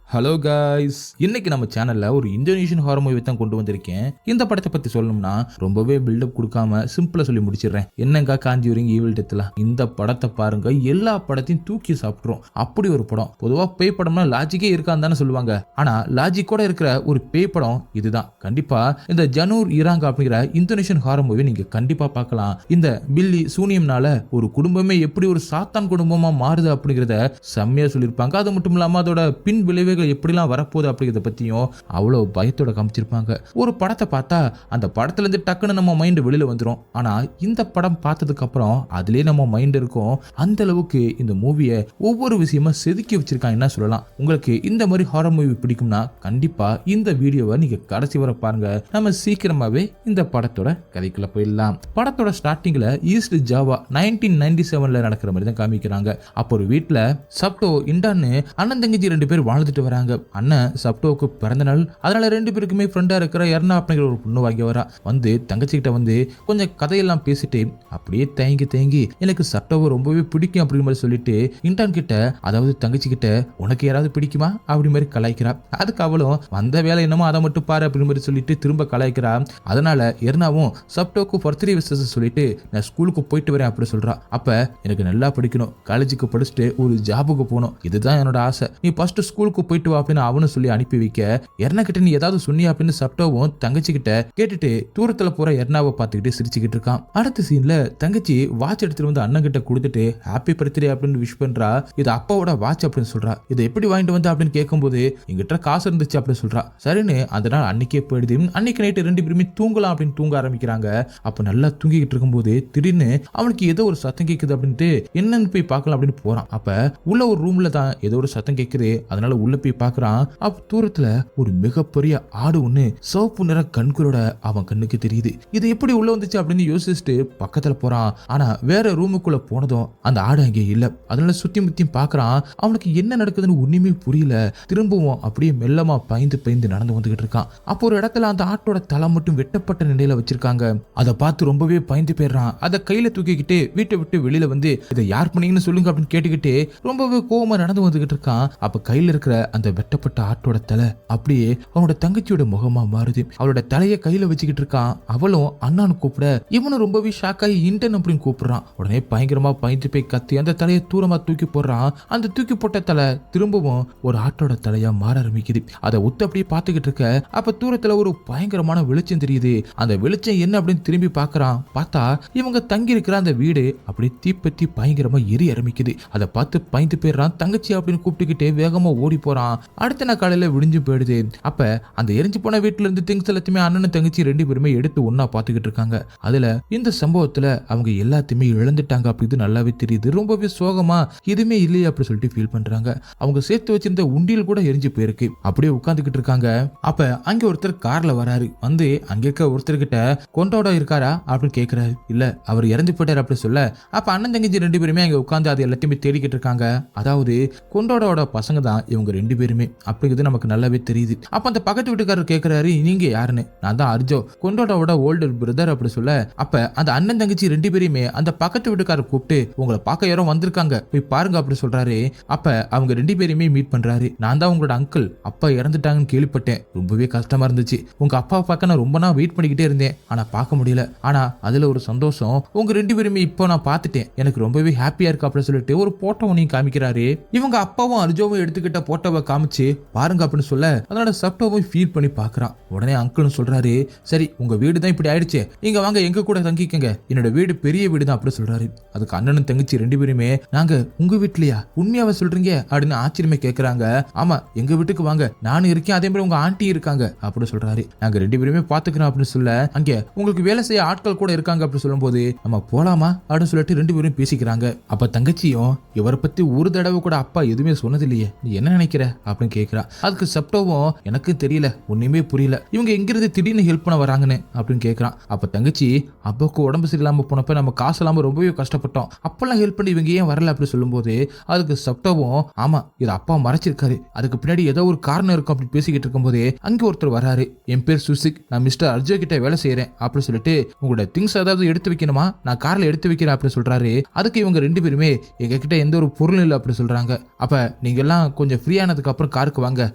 Hello guys, இன்னைக்கு நம்ம சேனல்ல ஒரு இந்தோனேஷியன் ஹாரர் மூவி தான் கொண்டு வந்திருக்கேன். இந்த படத்தை பத்தி சொல்லணும்னா ரொம்பவே பில்டப் கொடுக்காம சிம்பிளா சொல்லி முடிச்சிடுறேன். என்னங்க காஞ்சியூரிங் ஈவில் டெத்லாம் இந்த படத்தை பாருங்க, எல்லா படத்தையும் தூக்கி சாப்பிட்றோம். அப்படி ஒரு படம். பொதுவா பேய் படம்னா லாஜிக்கே இருக்கான்னு தானே சொல்லுவாங்க. ஆனா லாஜிக்கோட இருக்கிற ஒரு பேய் படம் இதுதான். கண்டிப்பா இந்த ஜனூர் இராங்க அப்படிங்கிற இந்தோனேஷியன் ஹாரர் மூவி நீங்க கண்டிப்பா பார்க்கலாம். இந்த பில்லி சூனியம்னால ஒரு குடும்பமே எப்படி ஒரு சாத்தான் குடும்பமா மாறுது அப்படிங்கிறத செம்மையா சொல்லியிருப்பாங்க. அது மட்டும் இல்லாம அதோட பின் விளைவுகள் எப்படிலாம் வரப்போகுது அப்படிங்கிறத பத்தியும் அவ்வளவு பயத்தோட காமிச்சிருப்பாங்க. ஒரு படத்தை பார்த்தா அந்த படத்துல இருந்து டக்குன்னு நம்ம மைண்ட் வெளியில வந்துடும். ஆனா இந்த படம் பார்த்ததுக்கு அப்புறம் அதுலயே நம்ம மைண்ட் இருக்கும். அந்த அளவுக்கு இந்த மூவியை ஒவ்வொரு விஷயமா செதுக்கி வச்சிருக்காங்க சொல்லலாம். உங்களுக்கு இந்த மாதிரி ஹாரர் மூவி பிடிக்கும்னா கண்டிப்பா இந்த வீடியோவை நீங்க கடைசி வரை பாருங்க. நம்ம சீக்கிரமாவே இந்த படத்தோட கதைக்குள்ள போயிடலாம். படத்தோட ஸ்டார்டிங்ல ஈஸ்ட் ஜாவா 1997 நடக்கிற மாதிரி தான் காமிக்கிறாங்க. அப்போ ஒரு வீட்டுல சப்டோ இண்டான்னு அண்ணன் தங்கச்சி 2 பேர் வாழ்ந்துட்டு வராங்க. அண்ணன் சப்டோவுக்கு பிறந்த நாள், அதனால 2 பேருக்குமே ஃப்ரெண்டா இருக்கிற எர்னா அப்படிங்கிற ஒரு பொண்ணு வாங்கி வரா. வந்து தங்கச்சி கிட்ட வந்து கொஞ்சம் கதையெல்லாம் பேசிட்டு அப்படியே தேங்கி எனக்கு சப்டோவை ரொம்பவே பிடிக்கும் அப்படிங்கிற மாதிரி சொல்லிட்டு இன்டான் கிட்ட, அதாவது தங்கச்சி கிட்ட, உனக்கு யாராவது பிடிக்குமா அப்படி மாதிரி கலாய்க்கிறா. அதுக்கு அவளும் வந்த வேலை என்னமோ அதை மட்டும் பாரு அப்படி மாதிரி சொல்லிட்டு திரும்ப கலாய்க்கிறா. அதனால எர்னாவும் சப்டோக்கு பர்த்டே விஷஸ் சொல்லிட்டு நான் ஸ்கூலுக்கு போயிட்டு வரேன் அப்படி சொல்றா. அப்ப எனக்கு நல்லா படிக்கணும், காலேஜுக்கு படிச்சுட்டு ஒரு ஜாபுக்கு போகணும், இதுதான் என்னோட ஆசை, நீ ஃபர்ஸ்ட் ஸ்கூலுக்கு போயிட்டு வா அப்படின்னு அவனு சொல்லி அனுப்பி வைக்க, எர்னா கிட்ட நீ ஏதாவது சொன்னியா அப்படின்னு சப்டோவும் தங்கச்சி கிட்ட கேட்டுட்டு தூரத்துல போற எர்னாவை பார்த்துக்கிட்டு சிரிச்சுக்கிட்டு இருக்கான். அடுத்த சீன்ல தங்கச்சி வாட்ச் எடுத்துட்டு வந்து அண்ணன் கிட்ட கொடுத்துட்டு ஹாப்பி பர்த்டே அப்படின்னு விஷ் பண்றா. இது அப்பாவோட வாட்ச் அப்படின்னு சொல்றா. இதை எப்படி வாங்கிட்டு வந்தா அப்படின்னு கேட்கும்போது எங்கிட்ட காசு இருந்துச்சு அப்படின்னு சொல்றா. சரின்னு அந்த நாள் அன்னைக்கே போயிடுது. அன்னைக்கு நைட்டு 2 பேருமே தூங்கலாம் அப்படின்னு தூங்க ஆரம்பிக்கிறாங்க. அப்ப நல்லா தூங்கிக்கிட்டு இருக்கும்போது திடீர்னு அவனுக்கு ஏதோ ஒரு சத்தம் கேட்குது அப்படின்ட்டு என்னன்னு போய் பார்க்கலாம் அப்படின்னு போறான். அப்ப உள்ள ஒரு ரூம்ல தான் ஏதோ ஒரு சத்தம் கேட்குது. அதனால உள்ள போய் பார்க்கறான். அப்ப தூரத்துல ஒரு மிகப்பெரிய ஆடு ஒண்ணு சிவப்பு நிற கண்களோட அவன் கண்ணுக்கு தெரியுது. இது எப்படி உள்ள வந்துச்சு அப்படின்னு யோசிச்சுட்டு பக்கத்துல போறான். ஆனா வேற ரூமுக்குள்ள போனதும் அந்த ஆடு அங்கே இல்ல. அதனால சுத்தி முத்தியும் பார்க்கறான். அவனுக்கு என்ன நடக்குதுன்னு ஒண்ணுமே புரியல. திரும்பவும் அப்படியே மெல்லமா பயந்து நடந்து வந்துகிட்டு இருக்கான். அப்போ ஒரு இடத்துல அந்த ஆட்டோட தலை மட்டும் வெட்டப்பட்ட நிலையில வச்சிருக்காங்க. அதை பார்த்து ரொம்பவே பயந்து போயிடுறான். அதை கையில தூக்கிக்கிட்டு வீட்டை விட்டு வெளியில வந்து இதை யார் பண்ணீங்கன்னு சொல்லுங்க அப்படின்னு கேட்டுக்கிட்டு ரொம்பவே கோவமா நடந்து வந்துகிட்டு இருக்கான். அப்ப கையில இருக்கிற அந்த வெட்டப்பட்ட ஆட்டோட தலை அப்படியே அவனோட தங்கச்சியோட முகமா மாறுது. அவளோட தலையை கையில வச்சுக்கிட்டு இருக்கான். அவளும் அண்ணான்னு கூப்பிட இவனும் ரொம்பவே ஷாக்காகி இன்டன் அப்படின்னு கூப்பிடுறான். உடனே பயங்கரமா பயந்து போய் கத்தி அந்த தலையை தூரமா தூக்கி போடுறான். அந்த தூக்கி போட்ட தலை திரும்பவும் ஒரு ஆட்டோட தலையா மாற ஆரம்பிக்குது. அதை ஒத்து அப்படியே பார்த்துக்கிட்டு இருக்க அப்ப தூரத்துல ஒரு பயங்கரமான வெளிச்சம் தெரியுது. அந்த வெளிச்சம் என்ன அப்படின்னு திரும்பி பார்க்கறான். பார்த்தா இவங்க தங்கி இருக்கிற அந்த வீடு அப்படியே தீப்பத்தி பயங்கரமா எரிய ஆரம்பிக்குது. அதை பார்த்து பயந்து போயிடுறான். தங்கச்சி அப்படின்னு கூப்பிட்டுக்கிட்டே வேகமா ஓடி போறான். அடுத்த நாள் காலையில விடிஞ்சு போயிடுது. அப்ப அந்த எரிஞ்சு போன வீட்டுல இருந்து திங்ஸ் எல்லாத்தையுமே அண்ணனும் தங்கச்சி 2 பேருமே எடுத்து ஒன்னா பாத்துக்கிட்டு இருக்காங்க. அதுல இந்த சம்பவத்துல அவங்க எல்லாத்தையுமே இழந்துட்டாங்க அப்படின்னு நல்லாவே தெரியுது. ரொம்பவே சோகமா எதுவுமே இல்லையா அப்படி சொல்லிட்டு ஃபீல் பண்றாங்க. அவங்க சேர்த்து வச்சிருந்த உண்டியல் கூட எரிஞ்சு போயிருக்கு. அப்படியே உட்காந்துக்கிட்டு இருக்காங்க. அப்ப அங்க ஒருத்தர் கார்ல வராரு. வந்து அங்க இருக்க ஒருத்தர்கிட்ட கொண்டோட இருக்காரா அப்படின்னு கேக்குறாரு. இல்ல, அவர் இறந்து போயிட்டாரு அப்படி சொல்ல, அப்ப அண்ணன் தங்கச்சி 2 பேருமே அங்க உட்காந்து அது எல்லாத்தையுமே தேடிக்கிட்டு இருக்காங்க. அதாவது கொண்டோட பசங்க தான் இவங்க 2 பேருமே அப்படிங்கிறது நமக்கு நல்லாவே தெரியுது. அப்ப அந்த பக்கத்து வீட்டுக்காரர் கேட்கிறாரு, நீங்க யாருன்னு. நான் தான் அர்ஜோ, கொண்டோட ஓல்டர் பிரதர் அப்படி சொல்ல, அப்ப அந்த அண்ணன் தங்கச்சி 2 பேருமே அந்த பக்கத்து வீட்டுக்காரர் கூப்பிட்டு உங்களை பார்க்க யாரோ வந்திருக்காங்க, போய் பாருங்க அப்படி சொல்றாரு. அப்ப அவங்க 2 பேருமே மீட் பண்றாரு. நான் தான் உங்களோட அங்கிள், அப்பா இறந்துட்டாங்கன்னு கேள்விப்பட்டேன், ரொம்பவே கஷ்டமா இருந்துச்சு, உங்க அப்பாவை பார்க்க நான் ரொம்ப நாள் வெயிட் பண்ணிக்கிட்டே இருந்தேன், ஆனா பார்க்க முடியல, ஆனா அதுல ஒரு சந்தோஷம், உங்க 2 பேருமே இப்போ நான் பார்த்துட்டேன், எனக்கு ரொம்பவே ஹாப்பியா இருக்கு அப்படி சொல்லிட்டு ஒரு போட்டோ ஒன்னையும் காமிக்கிறாரு. இவங்க அப்பாவும் அர்ஜோவும் எடுத்துக்கிட்ட போட்டோவை காமிச்சு பாருங்க அப்படின்னு சொல்ல, அதனால சப்டோவும் ஃபீல் பண்ணி பாக்குறான். உடனே அங்கிளும் சொல்றாரு, சரி உங்க வீடு தான் இப்படி ஆயிடுச்சு, நீங்க வாங்க எங்க கூட தங்கிக்கங்க, என்னோட வீடு பெரிய வீடு தான் அப்படி சொல்றாரு. அதுக்கு அண்ணனும் தங்கச்சி 2 பேருமே, நாங்க உங்க வீட்லயா, உண்மையாவ சொல்றீங்க அப்படின்னு ஆச்சரியமே கேக்குறாங்க. ஆமா, எங்க வீட்டுக்கு வாங்க, நானும் இருக்கேன், அதே மாதிரி உங்க ஆண்டி இருக்காங்க அப்படி சொல்றாரு. நாங்க 2 பேருமே பாத்துக்கிறோம் அப்படின்னு சொல்ல, அங்க உங்களுக்கு வேலை செய்ய ஆட்கள் கூட இருக்காங்க அப்படி சொல்லும் போது நம்ம போலாமா அப்படின்னு சொல்லிட்டு 2 பேரும் பேசிக்கிறாங்க. அப்ப தங்கச்சியும் இவரை பத்தி ஒரு தடவை கூட அப்பா எதுவுமே சொன்னது இல்லையே, நீ என்ன நினைக்கிற அப்படின்னு கேக்குறா. அதுக்கு சப்டோவும் எனக்கு தெரியல, ஒண்ணுமே புரியல, இவங்க எங்கிருந்து திடீர்னு ஹெல்ப் பண்ண வராங்கன்னு அப்படின்னு கேக்குறான். அப்ப தங்கச்சி, அப்பாவுக்கு உடம்பு சரியில்லாம போனப்ப நம்ம காசு இல்லாம ரொம்பவே கஷ்டப்பட்டோம், அப்பெல்லாம் ஹெல்ப் பண்ணி இவங்க ஏன் வரல அப்படி சொல்லும் போது அதுக்கு சப்டோவும், ஆமா இது அப்பா மறைச்சிருக்காரு, அதுக்கு பின்னாடி ஏதோ ஒரு காரணம் இருக்கும் அப்படி பேசிக்கிட்டு இருக்கும் போதே அங்க ஒருத்தர் வராரு. என் பேர் சுசிக், நான் மிஸ்டர் அர்ஜோ கிட்ட வேலை செய்யறேன் அப்படி சொல்லிட்டு உங்களோட திங்ஸ் ஏதாவது எடுத்து வைக்கணுமா, நான் கார்ல எடுத்து வைக்கிறேன் அப்படி சொல்றாரு. அதுக்கு இவங்க 2 பேருமே எங்க கிட்ட எந்த ஒரு பொருள் இல்லை அப்படி சொல்றாங்க. அப்ப நீங்க எல்லாம் கொஞ்சம் ஃப்ரீயான ஆனதுக்கு அப்புறம் காருக்கு வாங்க,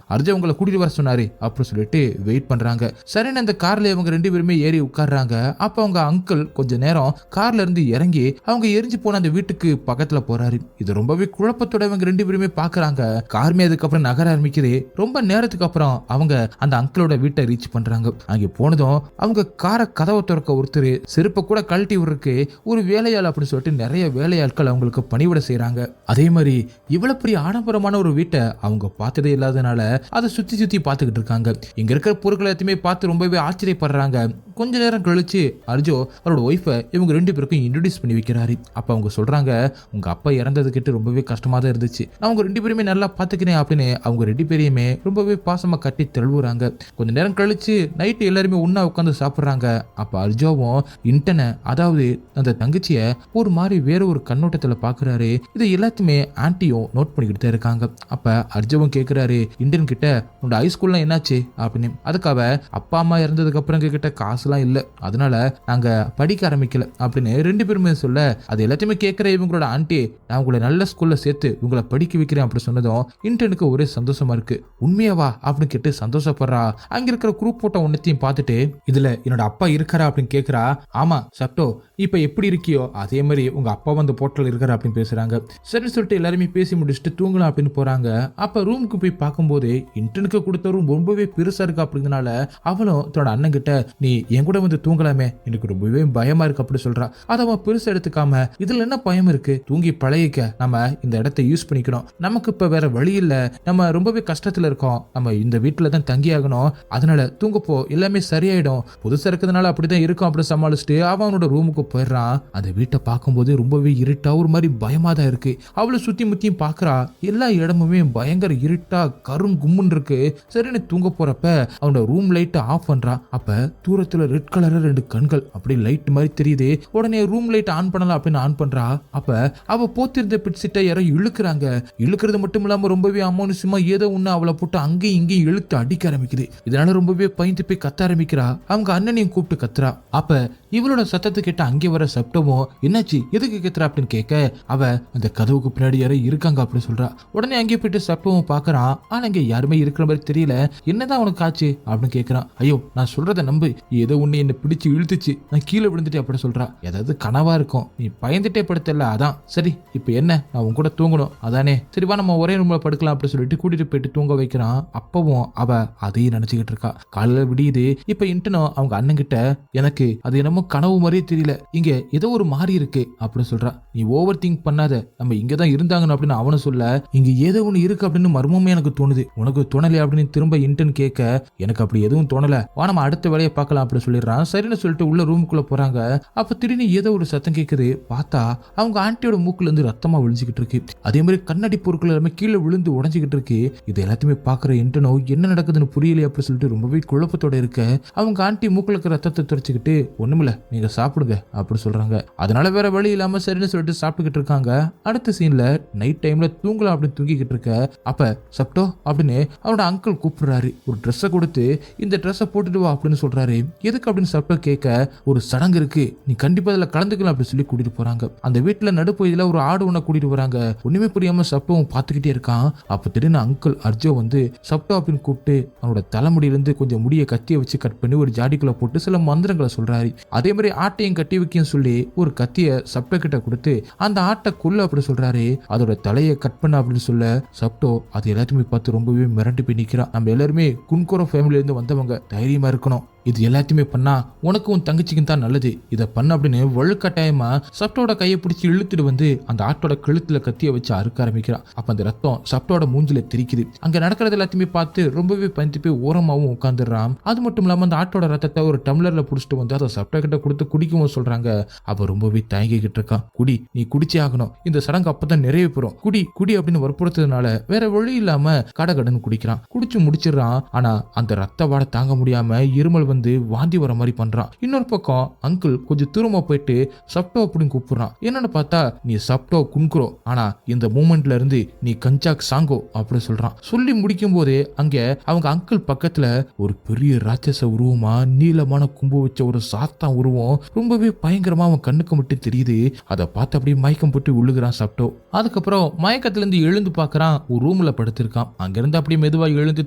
அர்ஜுன் உங்களை கூட்டிட்டு வர சொன்னாரு அப்படின்னு சொல்லிட்டு வெயிட் பண்றாங்க. சரின்னு அந்த கார்ல இவங்க 2 பேருமே ஏறி உட்கார்றாங்க. அப்ப அவங்க அங்கிள் கொஞ்ச நேரம் கார்ல இருந்து இறங்கி அவங்க எரிஞ்சு போன அந்த வீட்டுக்கு பக்கத்துல போறாரு. இது ரொம்பவே குழப்பத்தோட இவங்க 2 பேருமே பாக்குறாங்க. கார்மே அதுக்கப்புறம் நகர ஆரம்பிக்குது. ரொம்ப நேரத்துக்கு அப்புறம் அவங்க அந்த அங்கிளோட வீட்டை ரீச் பண்றாங்க. அங்க போனதும் அவங்க காரை கதவை திறக்க ஒருத்தர் செருப்பை கூட கழட்டி விடுறதுக்கு ஒரு வேலையாள் அப்படின்னு சொல்லிட்டு நிறைய வேலையாட்கள் அவங்களுக்கு பணிவிட செய்யறாங்க. அதே மாதிரி இவ்வளவு பெரிய ஆடம்பரமான ஒரு வீட்டை அவங்க பார்த்ததே இல்லாதனால அதை சுத்தி சுத்தி பார்த்துக்கிட்டு இருக்காங்க. இங்க இருக்கிற பொருட்கள் எல்லாத்தையுமே பார்த்து ரொம்பவே ஆச்சரியப்படுறாங்க. கொஞ்ச நேரம் கழிச்சு அர்ஜோ அவரோட ஒய்ஃபை இவங்க 2 பேருக்கும் இன்ட்ரோடியூஸ் பண்ணி வைக்கிறாரு. அப்ப அவங்க சொல்றாங்க, உங்க அப்பா இறந்தது கிட்ட ரொம்பவே கஷ்டமா தான் இருந்துச்சு, நான் அவங்க 2 பேருமே நல்லா பாத்துக்கிறேன் அப்படின்னு அவங்க 2 பேரையுமே ரொம்பவே பாசமா கட்டி தழுவுறாங்க. கொஞ்ச நேரம் கழிச்சு நைட்டு எல்லாருமே ஒன்னா உட்காந்து சாப்பிடுறாங்க. அப்ப அர்ஜோவும் இன்டனை, அதாவது அந்த தங்கச்சிய ஒரு மாதிரி வேற ஒரு கண்ணோட்டத்துல பாக்குறாரு. இது எல்லாத்தையுமே ஆன்ட்டியும் நோட் பண்ணிக்கிட்டு தான் இருக்காங்க. அப்ப அர்ஜோவும் கேக்குறாரு, இன்டன் கிட்ட உன்னோட ஹைஸ்கூல்லாம் என்னாச்சு அப்படின்னு. அதுக்காக அப்பா அம்மா இறந்ததுக்கு அப்புறம் கிட்ட காசுலாம் இல்ல, அதனால நாங்க படிக்க ஆரம்பிக்கல அப்படின்னு 2 பேருமே சொல்ல, அது எல்லாத்தையுமே கேட்கிற இவங்களோட ஆன்ட்டி, நான் உங்களை நல்ல ஸ்கூல்ல சேர்த்து உங்களை படிக்க வைக்கிறேன் அப்படி சொன்னதும் இன்டனுக்கு ஒரே சந்தோஷமா இருக்கு. உண்மையாவா அப்படின்னு கேட்டு சந்தோஷப்படுறா. அங்க இருக்கிற குரூப் போட்டோ ஒன்னத்தையும் பார்த்துட்டு, இதுல என்னோட அப்பா இருக்காரா அப்படின்னு கேக்குறா. ஆமா சப்டோ, இப்ப எப்படி இருக்கியோ அதே மாதிரி உங்க அப்பா வந்து போட்டோல இருக்காரு அப்படின்னு பேசுறாங்க. சரின்னு சொல்லிட்டு எல்லாருமே பேசி முடிச்சுட்டு தூங்கலாம் அப்படின்னு போறாங்க. அப்ப ரூமுக்கு போய் பார்க்கும்போது இன்டனுக்கு கொடுத்த ரூம் ரொம்பவே பெருசா இருக்கு. அப்படிங்கனால அவளும் தன்னோட அண்ணன் கிட்ட, நீ என் கூட வந்து தூங்கலாமே, எனக்கு ரொம்பவே பயமா இருக்கு அப்படி சொல்றா. அதை அவன் பெருசா எடுத்துக்காம, இதுல என்ன பயம் இருக்கு, தூங்கி பழகிக்க, நம்ம இந்த இடத்தை யூஸ் பண்ணிக்கணும், நமக்கு இப்ப வேற வழி இல்ல, நம்ம ரொம்பவே கஷ்டத்துல இருக்கோம், நம்ம இந்த வீட்டுல தான் தங்கி ஆகணும், அதனால தூங்கப்போ எல்லாமே சரியாயிடும், புதுசா இருக்கிறதுனால அப்படிதான் இருக்கும் அப்படி சமாளிச்சுட்டு அவனோட ரூமுக்கு போயிடுறான். அந்த வீட்டை பார்க்கும்போது ரொம்பவே இருட்டா ஒரு மாதிரி பயமா தான் இருக்கு. அவளை சுத்தி முத்தியும் பாக்குறா. எல்லா இடமுமே பயங்கர இருட்டா கருங்கும்முன்னு இருக்கு. சரின்னு தூங்க போறப்ப அவனோட ரூம் லைட் ஆஃப் பண்றா. அப்ப தூரத்துல ரெட் கலர் 2 கண்கள் அப்படி லைட் மாதிரி தெரியுது. உடனே ரூம் லைட் ஆன் பண்ணலாம் அப்படின்னு ஆன் பண்றா. அப்ப அவ போத்திருந்த பெட்ஷீட்டை யாரோ இழுக்கிறாங்க. இழுக்கிறது மட்டும் இல்லாம ரொம்பவே அமானுஷமா ஏதோ ஒண்ணு அவளை போட்டு அங்கேயும் இங்கேயும் இழுத்து அடிக்க ஆரம்பிக்குது. இதனால ரொம்பவே பயந்து போய் கத்த ஆரம்பிக்கிறா. அவங்க அண்ணனையும் கூப்பிட்டு கத்துறா. அப்ப இவளோட சத்தத்தை கேட்டு அங்கே வர சப்டமும், என்னாச்சு எதுக்கு கத்துறா அப்படின்னு கேட்க, அவ அந்த கதவுக்கு பின்னாடி யாரோ இருக்காங்க அப்படின்னு சொல்றா. உடனே அங்கே போயிட்டு சப்டமும் பாக்குறான். ஆனா இங்க யாருமே இருக்கிற மாதிரி தெரியல. என்னதான் உனக்கு ஆச்சு அப்படின்னு கேட்கிறான். ஐயோ நான் சொல்றத நம்பு, ஏதோ ஒண்ணு என்ன பிடிச்சு இழுத்துச்சு, நான் கீழே விழுந்துட்டே அப்படி சொல்றா. ஏதாவது கனவா இருக்கும், நீ பயந்துட்டே படுத்தல, அதான். சரி இப்ப என்ன, நான் உன் கூட தூங்கணும் அதானே, சரி வா நம்ம ஒரே ரூம்ல படுக்கலாம் அப்படின்னு சொல்லிட்டு கூட்டிட்டு போயிட்டு தூங்க வைக்கிறான். அப்பவும் அவ அதையும் நினைச்சுக்கிட்டு இருக்கா. காலையில விடியுது. இப்ப இன்டனோ அவங்க அண்ணன் கிட்ட, எனக்கு அது என்னமோ கனவு மாதிரியே தெரியல, இங்க ஏதோ ஒரு மாறி இருக்கு அப்படின்னு சொல்றா. நீ ஓவர் திங்க் பண்ணாத, நம்ம இங்கதான் இருந்தாங்கன்னு அப்படின்னு அவனும் சொல்ல, இங்க ஏதோ ஒண்ணு இருக்கு அப்படின்னு மர்மமே எனக்கு தோணுது, உனக்கு தோணலையா அப்படின்னு திரும்ப இன்டன் கேட்க, எனக்கு அப்படி எதுவும் தோணல, வா நம்ம அடுத்த வேலையை பார்க்கலாம் அப்படின்னு சொல்லிடுறான். சரின்னு சொல்லிட்டு உள்ள ரூமுக்குள்ள போறாங்க. அப்ப திடீர்னு ஏதோ ஒரு சத்தம் கேட்குது. பார்த்தா அவங்க ஆண்டியோட மூக்குல இருந்து ரத்தமா விழிஞ்சுக்கிட்டு இருக்கு. அதே மாதிரி கண்ணாடி பொருட்கள் எல்லாமே கீழே விழுந்து உடஞ்சிக்கிட்டு இருக்கு. இது எல்லாத்தையுமே பாக்குற இன்டனோ என்ன நடக்குதுன்னு புரியலையே அப்படி சொல்லிட்டு ரொம்பவே குழப்பத்தோட இருக்க, அவங்க ஆண்டி மூக்குல இருக்க ரத்தத்தை துடைச்சிக்கிட்டு, ஒண்ணுமில்ல நீங்க சாப்பிடுங்க அப்படி சொல்றாங்க. அதனால வேற வழி இல்லாம சரின்னு சொல்லிட்டு சாப்பிட்டுக்கிட்டு இருக்காங்க. அடுத்த சீன்ல நைட் டைம்ல தூங்கலாம் அப்படின்னு தூங்கிக்கிட்டு இருக்க, அப்ப சப்டோ அப்படின்னு அவனோட அங்கிள் கூப்பிடுறாரு. ஒரு ட்ரெஸ்ஸை கொடுத்து, இந்த ட்ரெஸ்ஸை போட்டுட்டு வா அப்படின்னு சொல்றாரு. எதுக்கு அப்படின்னு சப்டோ கேட்க, ஒரு சடங்கு இருக்கு, நீ கண்டிப்பா அதுல கலந்துக்கலாம் அப்படின்னு சொல்லி கூட்டிட்டு போறாங்க. அந்த வீட்டுல நடுப்பகுதியில ஒரு ஆடு ஒண்ண கூட்டிட்டு வராங்க. ஒண்ணுமே புரியாம சப்டோவும் பார்த்துக்கிட்டே இருக்கான். அப்ப திடீர்னு அங்கிள் அர்ஜோ வந்து சப்டோ அப்படின்னு கூப்பிட்டு அவனோட தலைமுடியிலிருந்து கொஞ்சம் முடிய கத்தியை வச்சு கட் பண்ணி ஒரு ஜாடிக்குள்ள போட்டு சில மந்திரங்களை சொல்றாரு. அதே மாதிரி ஆட்டையும் கட்டி வைக்கும் சொல்லி ஒரு கத்திய சப்டோ கிட்ட கொடுத்து அந்த ஆட்டை கொல்ல அப்படி சொல்றாரு. அதோட தலையை கட் பண்ண அப்படின்னு சொல்ல, சப்டோ அது எல்லாத்தையுமே பார்த்து ரொம்பவே மிரண்டு போய் நிக்கிறான். நம்ம எல்லாருமே குன்கோரோ ஃபேமிலில இருந்து வந்தவங்க, தைரியமா இருக்கணும், இது எல்லாத்தையுமே பண்ணா உனக்கும் உன் தங்கச்சிக்கும் தான் நல்லது, இதை பண்ண அப்படின்னு வலுக்கட்டாயமா சப்டோட கையை பிடிச்சி இழுத்துட்டு வந்து அந்த ஆட்டோட கழுத்துல கத்திய வச்சு அறுக்க ஆரம்பிக்கிறான். அப்ப அந்த ரத்தம் சப்டோட மூஞ்சில தெரிக்குது. அங்க நடக்கிறது எல்லாத்தையுமே பார்த்து ரொம்பவே பயந்து போய் ஓரமாவும் உட்காந்துடுறான். அது மட்டும் இல்லாம அந்த ஆட்டோட ரத்தத்தை ஒரு டம்ளர்ல புடிச்சிட்டு வந்து அதை சப்டோ கிட்ட கொடுத்து குடிக்கவும் சொல்றாங்க. அவ ரொம்பவே தயங்கிக்கிட்டு இருக்கான். குடி, நீ குடிச்சே ஆகணும், இந்த சடங்கு அப்பதான் நிறைய பெறும், குடி குடி அப்படின்னு வற்புறுத்ததுனால வேற வழி இல்லாம கடகடன்னு குடிக்கிறான். குடிச்சு முடிச்சிடறான். ஆனா அந்த ரத்த வாடை தாங்க முடியாம இருமல் வந்து வாந்தி வர மாதிரி பண்றான். இன்னொரு பக்கம் அங்கிள் கொஞ்சம் தூரமா போயிட்டு சப்டோ அப்படின்னு கூப்பிடுறான். என்னன்னு பார்த்தா நீ சப்டோ குன்குரோ, ஆனா இந்த மூமெண்ட்ல இருந்து நீ கஞ்சாக் சாங்கோ அப்படின்னு சொல்றான். சொல்லி முடிக்கும் போதே அங்க அவங்க அங்கிள் பக்கத்துல ஒரு பெரிய ராட்சச உருவமா நீளமான கும்பு வச்ச ஒரு சாத்தான் உருவம் ரொம்பவே பயங்கரமா அவன் கண்ணுக்கு மட்டும் தெரியுது. அதை பார்த்து அப்படியே மயக்கம் போட்டு விழுகிறான் சப்டோ. அதுக்கப்புறம் மயக்கத்துல இருந்து எழுந்து பாக்குறான், ஒரு ரூம்ல படுத்திருக்கான். அங்கிருந்து அப்படியே மெதுவா எழுந்து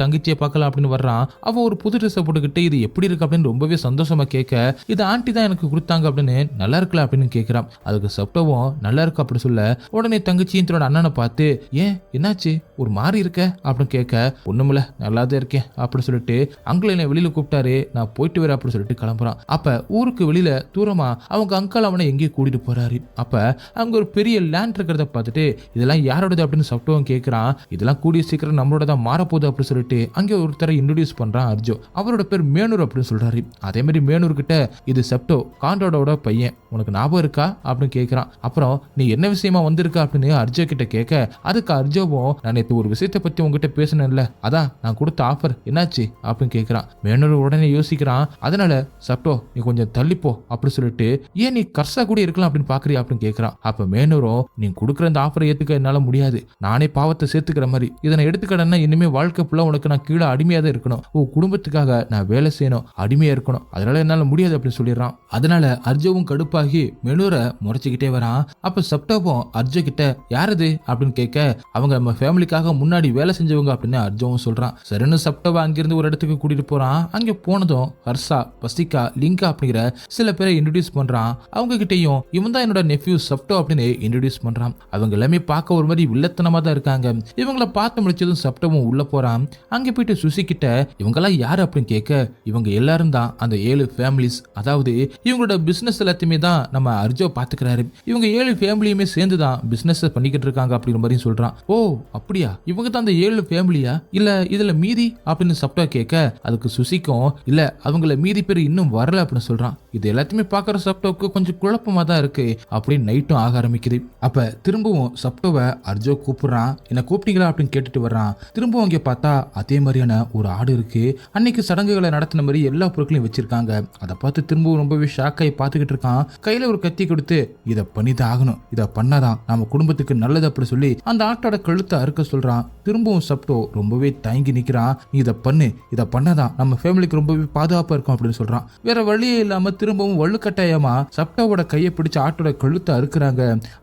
தங்கச்சியை பார்க்கலாம் அப்படின்னு வர்றான். அவன் ஒரு புது ட்ரெஸ் போட்டுக்கிட்டு இது எப்படி இருக்கு அப்படின்னு ரொம்பவே சந்தோஷமா கேட்க, இது ஆண்டி தான் எனக்கு கொடுத்தாங்க அப்படின்னு, நல்லா இருக்கல அப்படின்னு கேட்கிறான். அதுக்கு சப்டோவும் நல்லா இருக்கு அப்படி சொல்ல, உடனே தங்கச்சியும் தன்னோட அண்ணனை பார்த்து ஏன் என்னாச்சு ஒரு மாதிரி இருக்க அப்படின்னு கேட்க, ஒண்ணுமில்ல நல்லாதான் இருக்கேன் அப்படின்னு சொல்லிட்டு அங்கிள் என்ன வெளியில கூப்பிட்டாரு, நான் போயிட்டு வரேன் அப்படின்னு சொல்லிட்டு கிளம்புறான். அப்ப ஊருக்கு வெளியில தூரமா அவங்க அங்கிள் அவனை எங்கேயும் கூட்டிட்டு போறாரு. அப்ப அங்க ஒரு பெரிய லேண்ட் இருக்கிறத பார்த்துட்டு இதெல்லாம் யாரோடது அப்படின்னு சப்டோவும் கேட்கிறான். இதெல்லாம் கூடிய சீக்கிரம் நம்மளோட தான் மாறப்போகுது அப்படின்னு சொல்லிட்டு அங்கே ஒருத்தரை இன்ட்ரோடியூஸ் பண்றான் அர்ஜோ. அவரோட பேர் மேனூர் அப்படின்னு சொல்றாரு. அதே மாதிரி மேனூர் கிட்ட இது செப்டோ காண்டோட பையன், உனக்கு ஞாபகம் இருக்கா அப்படின்னு கேட்கிறான். அப்புறம் நீ என்ன விஷயமா வந்திருக்க அப்படின்னு அர்ஜோ கிட்ட கேட்க, அதுக்கு அர்ஜோவும் நான் நேற்று ஒரு விஷயத்தை பத்தி உங்ககிட்ட பேசணும்ல, அதான் நான் கொடுத்த ஆஃபர் என்னாச்சு அப்படின்னு கேட்கிறான். மேனூர் உடனே யோசிக்கிறான். அதனால சப்டோ நீ கொஞ்சம் தள்ளிப்போ அப்படி சொல்லிட்டு, ஏன் நீ கர்சா கூட இருக்கலாம் அப்படின்னு பாக்குறியா அப்படின்னு கேட்கிறான். அப்ப மேனூரும் நீ கொடுக்குற இந்த ஆஃபரை ஏத்துக்க என்னால முடியாது, நானே பாவத்தை சேர்த்துக்கிற மாதிரி, இதனை எடுத்துக்கடனா இனிமே வாழ்க்கை ஃபுல்லா உனக்கு நான் கீழே அடிமையா தான் இருக்கணும், உன் குடும்பத்துக்காக நான் வேலை செய்யணும், அடிமையா இருக்கணும், அதனால என்னால முடியாது அப்படின்னு சொல்லிடுறான். அதனால அர்ஜோவும் கடுப்பாகி மெனூரை முறைச்சிக்கிட்டே வரான். அப்ப சப்டோவும் அர்ஜோ கிட்ட யாரது அப்படின்னு கேட்க, அவங்க நம்ம ஃபேமிலிக்காக முன்னாடி வேலை செஞ்சவங்க அப்படின்னு அர்ஜோவும் சொல்றான். சரின்னு சப்டோவை அங்கிருந்து ஒரு இடத்துக்கு கூட்டிட்டு போறான். அங்க போனதும் ஹர்ஷா, பசிகா, லிங்கா அப்படிங்கிற சில பேரை இன்ட்ரோடியூஸ் பண்றான். அவங்க கிட்டையும் இவன் தான் என்னோட நெஃப்யூ சப்டோ அப்படின்னு இன்ட்ரோடியூஸ் பண்றான். அவங்க எல்லாமே பார்க்க ஒரு மாதிரி வில்லத்தனமா தான் இருக்காங்க. இவங்கள பார்த்து முடிச்சதும் சப்டோவும் உள்ள போறான். அங்க போயிட்டு சுசி கிட்ட இவங்கெல்லாம் யாரு அப்படின்னு கேட்க, இவங்க எல்லாரும் தான் அந்த 7 ஃபேமிலிஸ், அதாவது இவங்களோட பிசினஸ் எல்லாத்தையுமே தான் நம்ம அர்ஜோ பாத்துக்கிறாரு. இவங்க 7 ஃபேமிலியுமே சேர்ந்து தான் பிசினஸ் பண்ணிக்கிட்டு இருக்காங்க அப்படிங்கிற மாதிரி சொல்றான். ஓ அப்படியா, இவங்க தான் அந்த 7 ஃபேமிலியா, இல்ல இதுல மீதி அப்படின்னு சப்டோ கேட்க, அதுக்கு சுசிக்கும் இல்ல அவங்கள மீதி பேர் இன்னும் வரல அப்படின்னு சொல்றான். இது எல்லாத்தையுமே பாக்குற சப்டோவுக்கு கொஞ்சம் குழப்பமா தான் இருக்கு அப்படின்னு நைட்டும் ஆக ஆரம்பிக்குது. அப்ப திரும்பவும் சப்டோவை அர்ஜோ கூப்பிடுறான். என்ன கூப்பிட்டீங்களா அப்படின்னு கேட்டுட்டு வர்றான். திரும்பவும் அங்கே பார்த்தா அதே மாதிரியான ஒரு ஆடு இருக்கு. அன்னைக்கு சடங்குகளை நடத்தின மாதிரி எல்லா பொருட்களையும் வச்சிருக்காங்க. அதை பார்த்து திரும்பவும் ரொம்பவே ஷாக்காய் பார்த்துக்கிட்டு இருக்கான். கையில ஒரு கத்தி கொடுத்து இதை பண்ணிதான் ஆகணும், இதை பண்ணாதான் நம்ம குடும்பத்துக்கு நல்லது அப்படி சொல்லி அந்த ஆட்டோட கழுத்தை அறுக்க சொல்றான். திரும்பவும் சப்டோ ரொம்பவே தயங்கி நிக்கிறான். நீ இதை பண்ணு, இதை பண்ணாதான் நம்ம ஃபேமிலிக்கு ரொம்பவே பாதுகாப்பா இருக்கும் அப்படின்னு சொல்றான். வேற வழியே இல்லாம திரும்பவும் வலுக்கட்டாயமா சப்டோவோட கையை பிடிச்சு ஆட்டோட கழுத்தை அறுக்குறாங்க.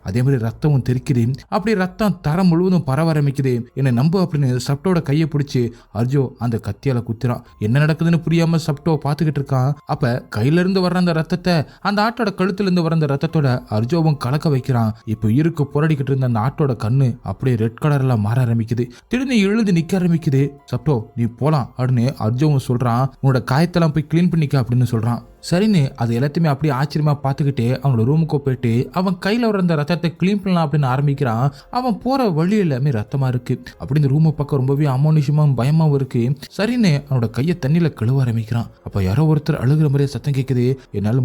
அதே மாதிரி ரத்தமும் தெரிக்குது. அப்படி ரத்தம் தரம் முழுவதும் பரவ ஆரம்பிக்குது. என்ன நம்ப அப்படின்னு சப்டோட கையை பிடிச்சு அர்ஜோ அந்த கத்தியால குத்துறான். என்ன நடக்குதுன்னு புரியாம சப்டோ பாத்துக்கிட்டு இருக்கான். அப்ப கையில இருந்து வர்ற அந்த ரத்தத்தை அந்த ஆட்டோட கழுத்துல இருந்து வர அந்த ரத்தத்தோட அர்ஜோவும் கலக்க வைக்கிறான். இப்ப இருக்கு போராடிக்கிட்டு இருந்த அந்த ஆட்டோட கண்ணு அப்படியே ரெட் கலர்ல மாற ஆரம்பிக்குது. திடீர்னு எழுந்து நிக்க ஆரம்பிக்குது. சப்டோ நீ போலாம் அப்படின்னு அர்ஜோவும் சொல்றான். உன்னோட காயத்தெல்லாம் போய் கிளீன் பண்ணிக்க அப்படின்னு சொல்றான். சரின்னு அது எல்லாத்தையுமே அப்படியே ஆச்சரியமா பார்த்துக்கிட்டு அவங்களோட ரூமுக்கு போயிட்டு அவன் கையில வர அந்த ரத்தத்தை கிளீன் பண்ணலாம் அப்படின்னு ஆரம்பிக்கிறான். அவன் போற வழி எல்லாமே ரத்தமா இருக்கு. அப்படி இந்த ரூமை பக்கம் ரொம்பவே அமானுஷமா பயமாவும் இருக்கு. சரின்னு அவனோட கையை தண்ணியில கழுவ ஆரம்பிக்கிறான். அப்ப யாரோ ஒருத்தர் அழுகிற மாதிரியே சத்தம் கேட்குது. என்னால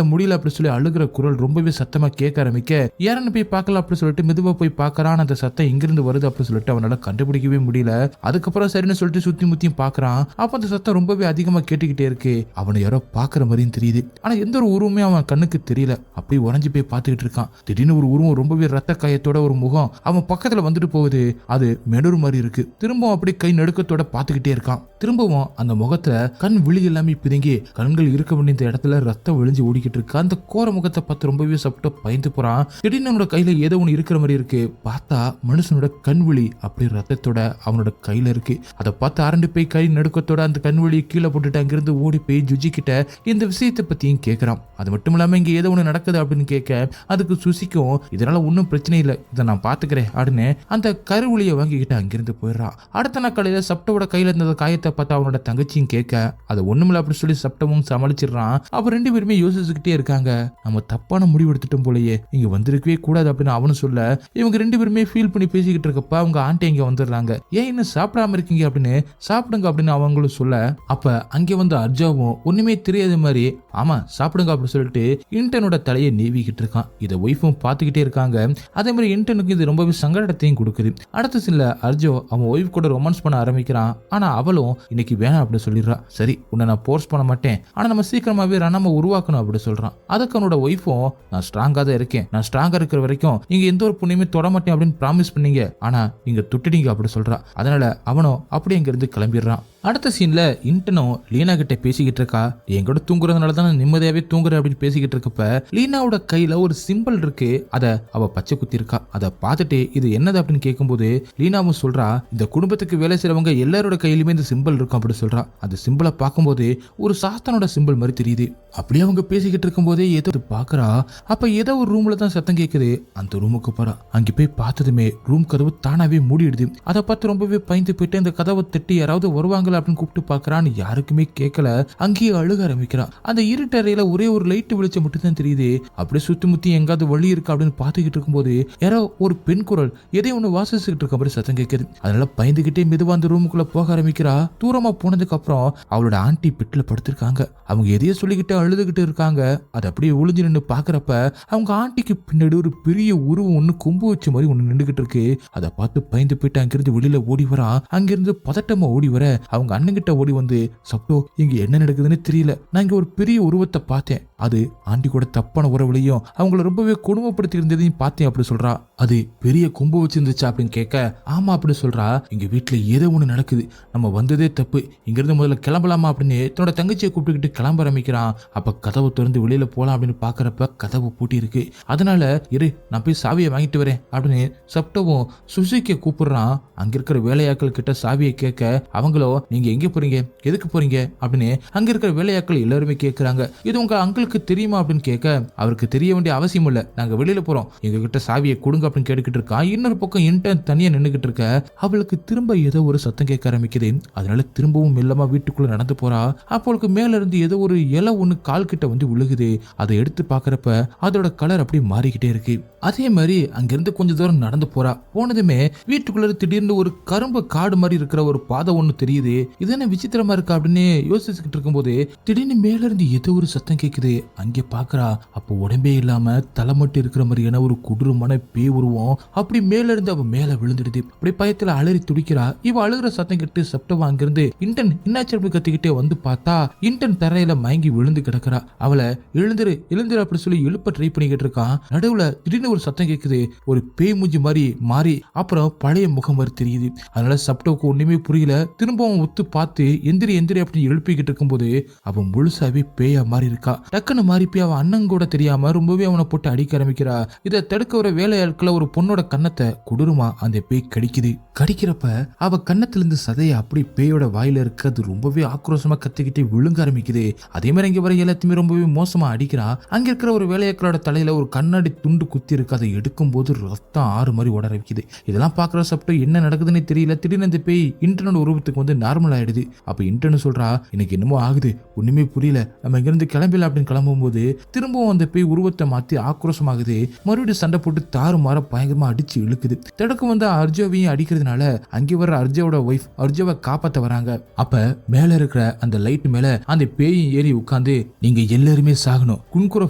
முடியல அப்படி சொல்லி அழுகிற குரல் ரொம்பவே சத்தமா கேட்க ஆரம்பிக்க, யாருன்னு போய் பார்க்கலாம் அப்படின்னு சொல்லிட்டு மெதுவா போய் பார்க்கறான். அந்த சத்தம் எங்கிருந்து வருது அப்படின்னு சொல்லிட்டு அவனால கண்டுபிடிக்கவே முடியல. அதுக்கப்புறம் சரின்னு சொல்லிட்டு சுத்தி முத்தியும் பார்க்கறான். அப்ப அந்த சத்தம் ரொம்பவே அதிகமா கேட்டுக்கிட்டே இருக்கு. அவனை யாரோ பார்க்கற மாதிரியும் தெரியுது. ஆனா எந்த ஒரு உருவமே அவன் கண்ணுக்கு தெரியல. அப்படியே உறைஞ்சு போய் பார்த்துக்கிட்டு இருக்கான். திடீர்னு ஒரு உருவம் ரொம்பவே ரத்த காயத்தோட ஒரு முகம் அவன் பக்கத்துல வந்துட்டு போகுது. அது மெனூர் மாதிரி இருக்கு. திரும்பவும் அப்படி கை நடுக்கத்தோட பார்த்துக்கிட்டே இருக்கான். திரும்பவும் அந்த முகத்துல கண் விழி எல்லாமே பிதுங்கி கண்கள் இருக்க வேண்டிய இடத்துல ரத்தம் விழிஞ்சு ஓடிக்கிட்டு இருக்கு. அந்த கோர முகத்தை பார்த்து ரொம்பவே சப்டோ பயந்து போறான். திடீர்னு அவனோட கையில ஏதோ ஒண்ணு இருக்கிற மாதிரி இருக்கு. பார்த்தா மனுஷனோட கண் விழி அப்படி ரத்தத்தோட அவனோட கையில இருக்கு. அதை பார்த்து அரண்டு போய் கை நடுக்கத்தோட அந்த கண் விழியை கீழே போட்டுட்டு அங்கிருந்து ஓடி போய் ஜுஜி கிட்ட இந்த விஷயத்தை பத்தியும் கேட்கிறான். அது மட்டும் இல்லாம இங்க ஏதோ ஒண்ணு நடக்குது அப்படின்னு கேட்க, அதுக்கு சுசிக்கும் இதனால ஒன்னும் பிரச்சனை இல்லை, இதை நான் பாத்துக்கிறேன் அப்படின்னு அந்த கருவிழியை வாங்கிக்கிட்டு அங்கிருந்து போயிடுறான். அடுத்த நாள் காலையில சப்டோட கையில இருந்த காயத்தை பார்த்து அவனோட தங்கச்சியும் கேட்க, அது ஒண்ணுமில்ல அப்படின்னு சொல்லி சப்டமும் சமாளிச்சிடறான். அப்ப 2 பேருமே யோசிச்சுக்கிட்டே இருக்காங்க. நம்ம தப்பான முடிவு எடுத்துட்டோம் போலயே, இங்க வந்திருக்கவே கூடாது அப்படின்னு அவனு சொல்ல, இவங்க 2 பேருமே ஃபீல் பண்ணி பேசிக்கிட்டு இருக்கப்ப அவங்க ஆண்டி இங்க வந்துடுறாங்க. ஏன் இன்னும் சாப்பிடாம இருக்கீங்க அப்படின்னு, சாப்பிடுங்க அப்படின்னு அவங்களும் சொல்ல, அப்ப அங்கே வந்து அர்ஜாவும் ஒண்ணுமே தெரியாது இது மாதிரி ஆமா சாப்பிடுங்க அப்படின்னு சொல்லிட்டு இன்டர்னோட தலையை நீவிக்கிட்டு இருக்கான். இதை ஒய்ஃபும் பார்த்துக்கிட்டே இருக்காங்க. அதே மாதிரி இன்டர்னுக்கு இது ரொம்பவே சங்கடத்தையும் கொடுக்குது. அடுத்த சீன்ல அர்ஜோ அவன் ஒய்ஃப் கூட ரொமான்ஸ் பண்ண ஆரம்பிக்கிறான். ஆனா அவளும் இன்னைக்கு வேணாம் அப்படின்னு சொல்லிடுறா. சரி உன்னை நான் போர்ஸ் பண்ண மாட்டேன், ஆனா நம்ம சீக்கிரமாவே ரணம உருவாக்கணும் அப்படின்னு சொல்றான். அதுக்கு அவனோட ஒய்ஃபும் நான் ஸ்ட்ராங்கா தான் இருக்கேன், நான் ஸ்ட்ராங்கா இருக்கிற வரைக்கும் நீங்க எந்த ஒரு புண்ணியமே தொட மாட்டேன் அப்படின்னு ப்ராமிஸ் பண்ணீங்க, ஆனா நீங்க தொட்டுட்டீங்க அப்படின்னு சொல்றா. அதனால அவனும் அப்படி அங்க இருந்து கிளம்பிடுறான். அடுத்த சீன்ல இன்டனும் லீனா கிட்ட பேசிக்கிட்டு இருக்கா. என் கூட தூங்குறதுனால தான் நிம்மதியாவே தூங்குற அப்படின்னு பேசிக்கிட்டு இருக்கப்ப லீனாவோட கையில ஒரு சிம்பிள் இருக்கு. அத அவ பச்சை குத்தி இருக்கா. அதை பார்த்துட்டு இது என்னது அப்படின்னு கேட்கும்போது லீனாவும் சொல்றா, இந்த குடும்பத்துக்கு வேலை செய்யறவங்க எல்லாரோட கையிலுமே இந்த சிம்பிள் இருக்கும் அப்படின்னு சொல்றா. அந்த சிம்பிளை பார்க்கும்போது ஒரு சாஸ்தானோட சிம்பிள் மாதிரி தெரியுது. அப்படியே அவங்க பேசிக்கிட்டு இருக்கும் போதே ஏதோ பாக்குறா. அப்ப ஏதோ ஒரு ரூம்ல தான் சத்தம் கேட்குது. அந்த ரூமுக்கு போறா. அங்க போய் பார்த்ததுமே ரூம் கதவு தானாவே மூடிடுது. அதை பார்த்து ரொம்பவே பயந்து போயிட்டு இந்த கதவை தட்டி யாராவது வருவாங்க அப்படின்னு கூப்பிட்டு பாக்குறான்னு யாருக்குமே கேட்கல. அங்கேயே அழுக ஆரம்பிக்கிறான். அந்த இருட்டறையில ஒரே ஒரு லைட் வெளிச்சம் மட்டும் தான் தெரியுது. அப்படியே சுத்தி முத்தி எங்காவது வழி இருக்கா அப்படின்னு பாத்துக்கிட்டு இருக்கும்போது யாரோ ஒரு பெண் குரல் எதையும் ஒண்ணு வாசிச்சுக்கிட்டு இருக்க மாதிரி சத்தம் கேட்குது. அதனால பயந்துகிட்டே மெதுவா அந்த ரூமுக்குள்ள போக ஆரம்பிக்கிறா. தூரமா போனதுக்கு அப்புறம் அவளோட ஆண்டி பெட்ல படுத்திருக்காங்க. அவங்க எதையோ சொல்லிக்கிட்டு அழுதுகிட்டு இருக்காங்க. அது அப்படியே ஒளிஞ்சு நின்று பாக்குறப்ப அவங்க ஆண்டிக்கு பின்னாடி ஒரு பெரிய உருவம் ஒண்ணு கொம்பு வச்ச மாதிரி ஒண்ணு நின்றுகிட்டு இருக்கு. அதை பார்த்து பயந்து போயிட்டு அங்கிருந்து வெளியில ஓடி வரா. அங்கிருந்து பதட்டமா ஓடி வர அவங்க அண்ணங்கிட்ட ஓடி வந்து, சப்டோ இங்க என்ன நடக்குதுன்னு தெரியல, நான் இங்க ஒரு பெரிய உருவத்தை பார்த்தேன், அது ஆண்டி கூட தப்பான உறவுலையும் அவங்கள ரொம்பவே கொடுமைப்படுத்தி இருந்ததையும் பார்த்தேன் அப்படி சொல்றா. அது பெரிய கொம்பு வச்சிருந்துச்சா அப்படின்னு கேட்க ஆமா அப்படி சொல்றா. இங்க வீட்டுல ஏதோ ஒண்ணு நடக்குது, நம்ம வந்ததே தப்பு, இங்க இருந்து முதல்ல கிளம்பலாமா அப்படின்னு தன்னோட தங்கச்சியை கூப்பிட்டுக்கிட்டு கிளம்ப ஆரம்பிக்கிறான். அப்ப கதவு திறந்து வெளியில போலாம் அப்படின்னு பாக்குறப்ப கதவு பூட்டி இருக்கு. அதனால இரு நான் போய் சாவியை வாங்கிட்டு வரேன் அப்படின்னு சப்டோவும் சுசுக்கியை கூப்பிடுறான். அங்க இருக்கிற வேலையாட்கள் கிட்ட சாவியை கேட்க அவங்களோ நீங்க எங்க போறீங்க, எதுக்கு போறீங்க அப்படின்னு அங்க இருக்கிற வேலையாட்கள் எல்லாருமே கேட்கறாங்க. இது உங்க அங்கிளுக்கு தெரியுமா அப்படின்னு கேட்க அவருக்கு தெரிய வேண்டிய அவசியம் இல்ல, நாங்க வெளியில போறோம், எங்க கிட்ட சாவியை கொடுங்க அப்படின்னு கேட்டுக்கிட்டு இருக்கான். இன்னொரு பக்கம் இன்டர்ன் தனியா நின்னுகிட்டு இருக்க. அவளுக்கு திரும்ப ஏதோ ஒரு சத்தம் கேட்க ஆரம்பிக்குது. அதனால திரும்பவும் மெல்லமா வீட்டுக்குள்ள நடந்து போறா. அப்போ அவளுக்கு மேல இருந்து ஏதோ ஒரு இலை ஒண்ணு கால் கிட்ட வந்து விழுகுது. அதை எடுத்து பாக்குறப்ப அதோட கலர் அப்படியே மாறிக்கிட்டே இருக்கு. அதே மாதிரி அங்கிருந்து கொஞ்ச தூரம் நடந்து போறா. போனதுமே வீட்டுக்குள்ள திடீர்னு ஒரு கரும்பு காடு மாதிரி இருக்கிற ஒரு பாதை ஒண்ணு தெரியுது. இது என்ன விசித்திரமா இருக்கா அப்படின்னு யோசிச்சுக்கிட்டு இருக்கும்போது திடீர்னு மேல இருந்து ஏதோ ஒரு சத்தம் கேக்குது. அங்கே பாக்குறா. அப்போ உடம்பே இல்லாம தலை மட்டும் இருக்கிற மாதிரியான ஒரு கொடூரமான பேய் உருவம் அப்படி மேல இருந்து அவ மேல விழுந்துடுது. அப்படி பயத்துல அலறி துடிக்கிறா. இவ அழுகிற சத்தம் கேட்டு சப்டவா அங்கிருந்து இன்டன் என்னாச்சு அப்படி கத்திக்கிட்டே வந்து பார்த்தா இன்டன் தரையில மயங்கி விழுந்து கிடக்குறா. அவளை எழுந்துரு எழுந்துரு அப்படி சொல்லி எழுப்ப ட்ரை பண்ணிக்கிட்டு இருக்கான். நடுவுல திடீர்னு ஒரு சத்தம் கேக்குது. ஒரு பேய் மூஞ்சி மாதிரி மாறி அப்புறம் பழைய முகம் மாதிரி தெரியுது. அதனால சப்டோக்கு ஒண்ணுமே புரியல. திரும்பவும் ஒத்து பார்த்து எந்திரி எந்திரி அப்படின்னு எழுப்பிக்கிட்டு இருக்கும்போது அவன் முழுசாவே பேயா மாறி இருக்கா. டக்குன்னு மாறி போய் அவன் அண்ணன் கூட தெரியாம ரொம்பவே அவனை போட்டு அடிக்க ஆரம்பிக்கிறா. இதை தடுக்க வர வேலையாட்கள ஒரு பொண்ணோட கன்னத்தை கொடூரமா அந்த பேய் கடிக்குது. கடிக்கிறப்ப அவ கன்னத்துல இருந்து சதைய அப்படி பேயோட வாயில இருக்கிறது ரொம்பவே ஆக்ரோஷமா கத்திக்கிட்டே விழுங்க ஆரம்பிக்குது. அதே மாதிரி இங்க வர எல்லாத்தையுமே ரொம்பவே மோசமா அடிக்கிறான். அங்க இருக்கிற ஒரு வேலையாட்களோட தலையில ஒரு கண்ணாடி துண்டு குத்தி இருக்கு. அதை எடுக்கும் போது ரத்தம் ஆறு மாதிரி ஓட ஆரம்பிக்குது. இதெல்லாம் பாக்குற சப்டோ என்ன நடக்குதுன்னு தெரியல. திடீர்னு அந்த பேய் இன்டர்னோட உருவத்துக்கு வந்து நார்மல் ஆயிடுது. அப்ப இன்டர்ன் சொல்றா எனக்கு என்னமோ ஆகுது, ஒண்ணுமே புரியல, நம்ம இங்கிருந்து கிளம்பல அப்படின்னு கிளம்பும் போது திரும்பவும் அந்த பேய் உருவத்தை மாத்தி ஆக்ரோஷமாகுது. மறுபடியும் சண்டை போட்டு தாறு மாற பயங்கரமா அடிச்சு இழுக்குது. தடுக்க வந்து அர்ஜோவையும் அடிக்கிறதுனால அங்கே வர அர்ஜோவோட ஒய்ஃப் அர்ஜோவை காப்பாத்த வராங்க. அப்ப மேல இருக்கிற அந்த லைட் மேல அந்த பேயும் ஏறி உட்கார்ந்து நீங்க எல்லாருமே சாகணும், குன்குரோ